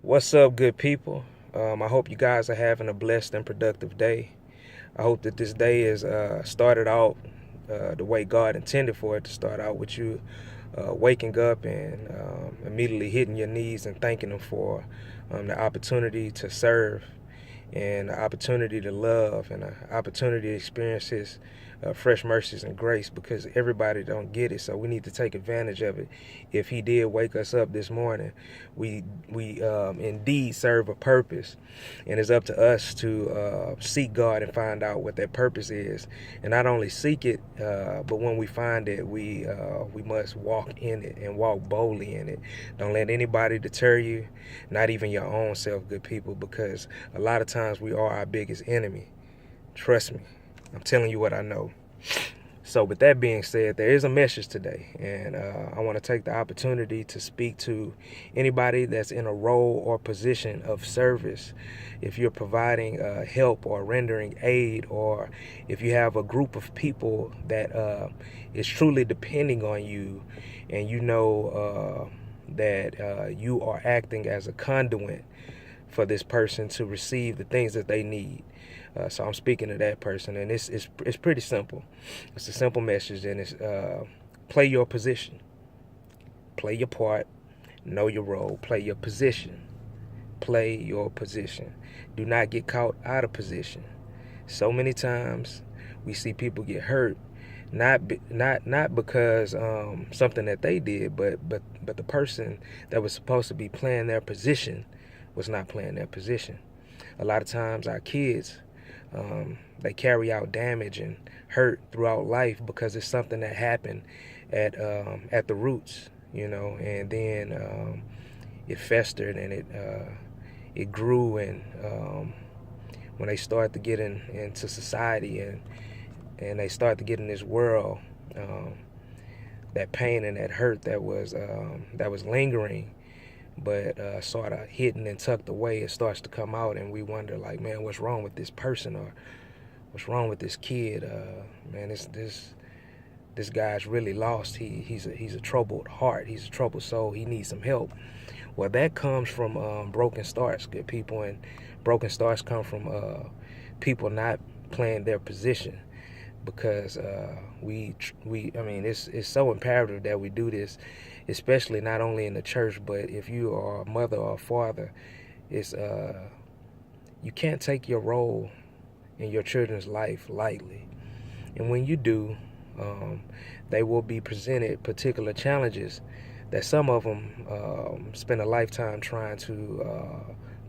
What's up, good people? I hope you guys are having a blessed and productive day. I hope that this day is started out the way God intended for it to start out, with you waking up and immediately hitting your knees and thanking Him for the opportunity to serve and the opportunity to love and the opportunity to experience His fresh mercies and grace, because everybody don't get it, so we need to take advantage of it. If He did wake us up this morning, we indeed serve a purpose, and it's up to us to seek God and find out what that purpose is, and not only seek it, but when we find it, we must walk in it and walk boldly in it. Don't let anybody deter you, not even your own self, good people, because a lot of times we are our biggest enemy. Trust me, I'm telling you what I know. So with that being said, there is a message today, and I want to take the opportunity to speak to anybody that's in a role or position of service. If you're providing help or rendering aid, or if you have a group of people that is truly depending on you, and you know that you are acting as a conduit for this person to receive the things that they need. So I'm speaking to that person, and it's pretty simple. It's a simple message, and it's play your position, play your part, know your role, play your position, play your position. Do not get caught out of position. So many times we see people get hurt, not because something that they did, but the person that was supposed to be playing their position was not playing their position. A lot of times our kids, they carry out damage and hurt throughout life because it's something that happened at the roots, and then it festered, and it grew, and when they start to get into society, and they start to get in this world, that pain and that hurt that was lingering, but sort of hidden and tucked away, it starts to come out, and we wonder, like, man, what's wrong with this person, or what's wrong with this kid? Man, this guy's really lost. He's a troubled heart. He's a troubled soul. He needs some help. Well, that comes from broken starts, good people, and broken starts come from people not playing their position, because I mean, it's so imperative that we do this, especially not only in the church, but if you are a mother or a father, it's you can't take your role in your children's life lightly. And when you do, they will be presented particular challenges that some of them spend a lifetime trying to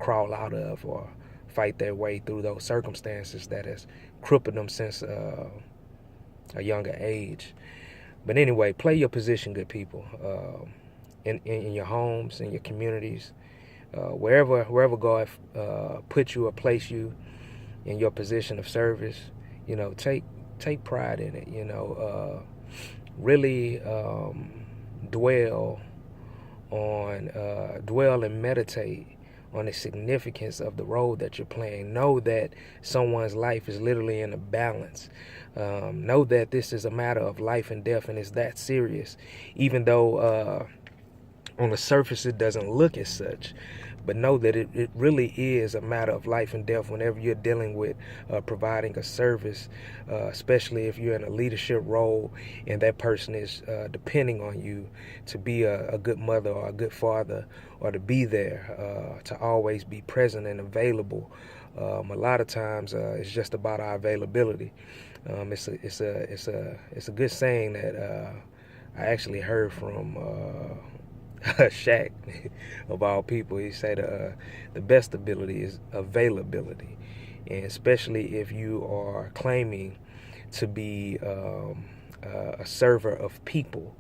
crawl out of, or fight their way through those circumstances that has crippled them since a younger age. But anyway, play your position, good people, in your homes, in your communities, wherever God put you or place you in your position of service. Take pride in it. Really dwell and meditate on the significance of the role that you're playing. Know that someone's life is literally in a balance. Know that this is a matter of life and death, and it's that serious, even though on the surface it doesn't look as such. But know that it really is a matter of life and death whenever you're dealing with providing a service, especially if you're in a leadership role and that person is depending on you to be a good mother or a good father, or to be there, to always be present and available. A lot of times it's just about our availability. It's a good saying that I actually heard from Shaq, of all people. He said the best ability is availability, and especially if you are claiming to be a server of people.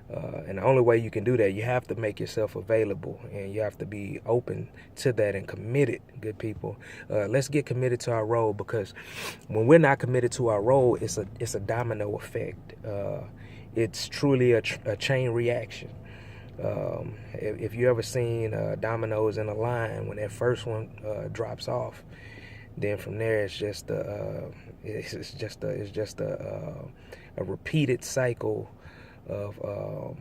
And the only way you can do that, you have to make yourself available, and you have to be open to that and committed, good people. Let's get committed to our role, because when we're not committed to our role, it's a domino effect. It's truly a chain reaction. If you ever seen dominoes in a line, when that first one drops off, then from there it's just a repeated cycle of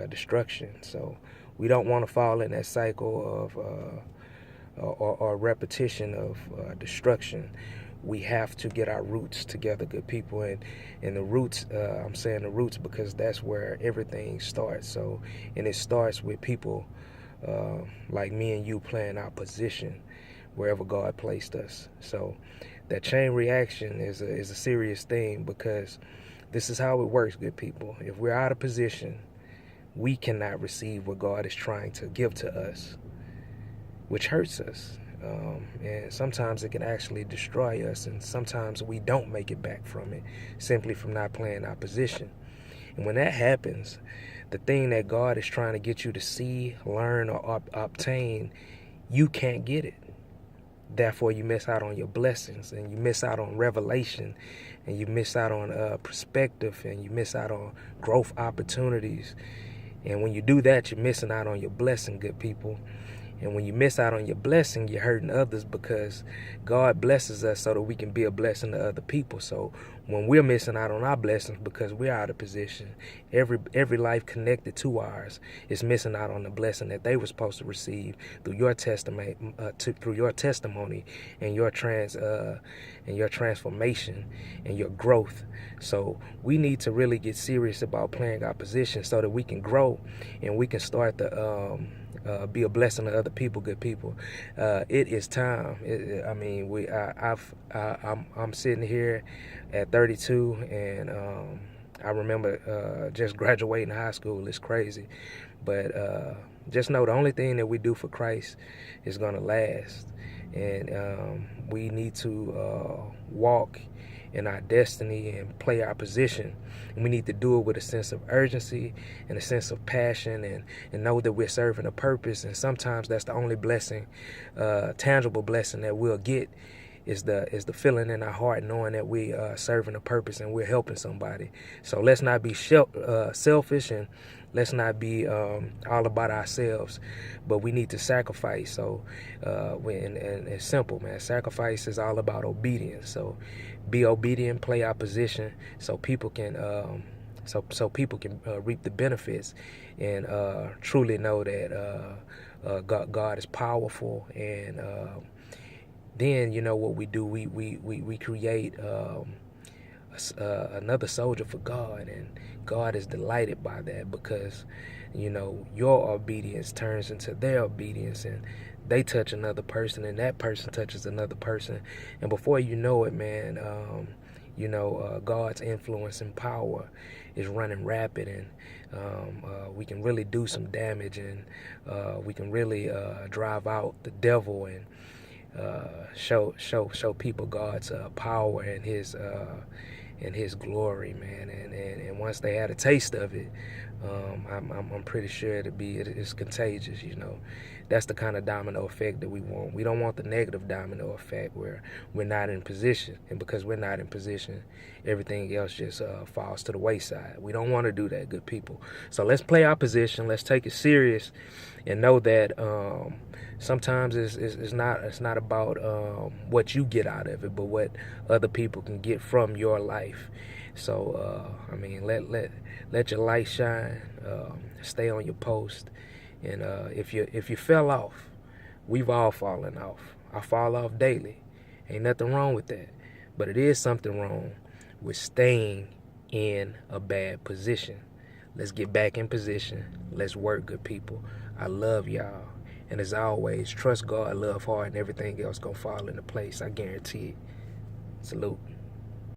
destruction. So We don't want to fall in that cycle of or repetition of destruction. We have to get our roots together, good people, and the roots. I'm saying the roots because that's where everything starts. So, and it starts with people like me and you playing our position wherever God placed us. So, that chain reaction is a serious thing because this is how it works, good people. If we're out of position, we cannot receive what God is trying to give to us, which hurts us. And sometimes it can actually destroy us, and sometimes we don't make it back from it simply from not playing our position. And when that happens, the thing that God is trying to get you to see, learn, or obtain, you can't get it. Therefore, you miss out on your blessings, and you miss out on revelation, and you miss out on perspective, and you miss out on growth opportunities. And when you do that, you're missing out on your blessing, good people. And when you miss out on your blessing, you're hurting others because God blesses us so that we can be a blessing to other people. So when we're missing out on our blessings because we're out of position, every life connected to ours is missing out on the blessing that they were supposed to receive through your testimony, and your transformation and your growth. So we need to really get serious about playing our position so that we can grow and we can start to be a blessing to other people, good people. It is time. I'm sitting here at 32, and I remember just graduating high school. It's crazy, but just know the only thing that we do for Christ is gonna last, and we need to walk in our destiny and play our position. And we need to do it with a sense of urgency and a sense of passion, and know that we're serving a purpose. And sometimes that's the only blessing, tangible blessing that we'll get is the feeling in our heart knowing that we are serving a purpose and we're helping somebody. So let's not be selfish, and let's not be all about ourselves, but we need to sacrifice. So and it's simple, man. Sacrifice is all about obedience. So be obedient, play our position, so people can reap the benefits and truly know that God is powerful. And then you know what we do? We create another soldier for God, and God is delighted by that because you know your obedience turns into their obedience, and they touch another person, and that person touches another person, and before you know it, man, God's influence and power is running rapid, and we can really do some damage, and we can really drive out the devil and show people God's power and His glory, man. And once they had a taste of it, I'm pretty sure it's contagious. You know, that's the kind of domino effect that we want. We don't want the negative domino effect where we're not in position, and because we're not in position, everything else just falls to the wayside. We don't want to do that, good people. So let's play our position. Let's take it serious, and know that sometimes it's not about what you get out of it, but what other people can get from your life. So let your light shine. Stay on your post, and if you fell off, we've all fallen off. I fall off daily. Ain't nothing wrong with that, but it is something wrong with staying in a bad position. Let's get back in position. Let's work, good people. I love y'all. And as always, trust God, love hard, and everything else gonna fall into place. I guarantee it. Salute.